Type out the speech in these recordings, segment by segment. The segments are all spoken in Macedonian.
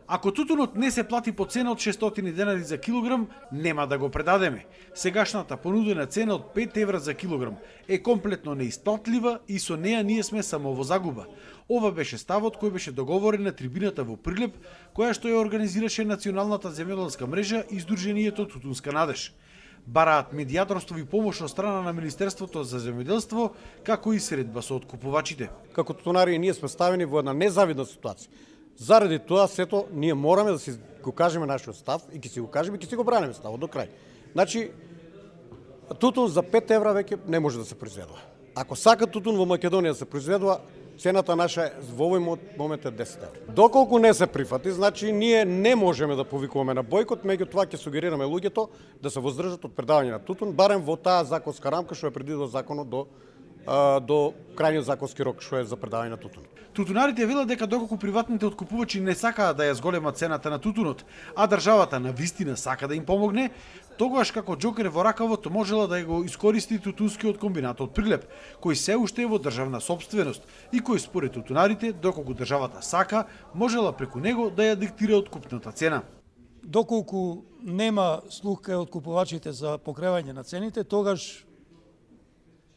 Ако тутунот не се плати по цена од 600 денари за килограм, нема да го предадеме. Сегашната понудена цена од 5 евра за килограм е комплетно неисплатлива и со неа ние сме само во загуба. Ова беше ставот кој беше договорен на трибината во Прилеп, која што ја организираше Националната земјоделска мрежа и Сдруженијето Тутунска надеж. Бараат медијаторство и помош од страна на Министерството за земјоделство, како и средба со откупувачите. Како тутунари ние сме ставени во една незавидна ситуација. Заради тоа сето ние мораме да си го кажеме нашиот став и ќе си го кажеме и ќе си го бранеме ставот до крај. Значи тутун за 5 евра веќе не може да се произведува. Ако сака тутун во Македонија да се произведува, цената наша во овој момент е 10 евра. Доколку не се прифати, значи ние не можеме да повикуваме на бойкот, меѓутоа ќе сугерираме луѓето да се воздржат од предавање на тутун, барем во таа законска рамка што е предвидено законот до крајниот законски рок што е за предавање на тутун. Тутунарите велат дека доколку приватните откупувачи не сакаат да ја зголемат цената на тутунот, а државата навистина сака да им помогне, тогаш како џокер во ракавот можела да го искористи тутунскиот комбинат од Прилеп, кој се уште е во државна сопственост и кој според тутунарите, доколку државата сака, можела преку него да ја диктира откупната цена. Доколку нема слух кај откупувачите за покревање на цените, тогаш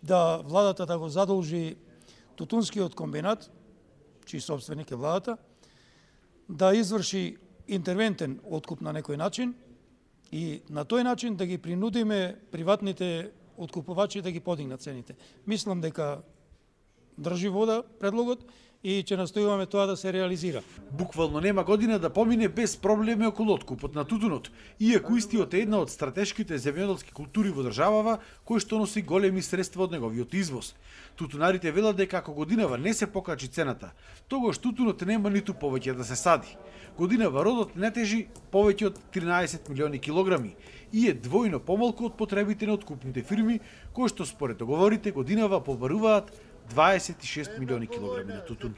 да владата да го задолжи тутунскиот комбинат, чиј собственик е владата, да изврши интервентен откуп на некој начин и на тој начин да ги принудиме приватните откупувачи да ги подигнат цените. Мислам дека држи вода предлогот и ќе настојуваме тоа да се реализира. Буквално нема година да помине без проблеми околу откупот на тутунот, иако истиот е една од стратешките земјоделски култури во државава, кој што носи големи средства од неговиот извоз. Тутунарите велат дека ако годинава не се покачи цената, тогаш тутунот нема ниту повеќе да се сади. Годинава родот не тежи повеќе од 13 милиони килограми и е двојно помалку од потребите на откупните фирми, кои што според договорите годинава побаруваат 26 милиони килограми на тутун.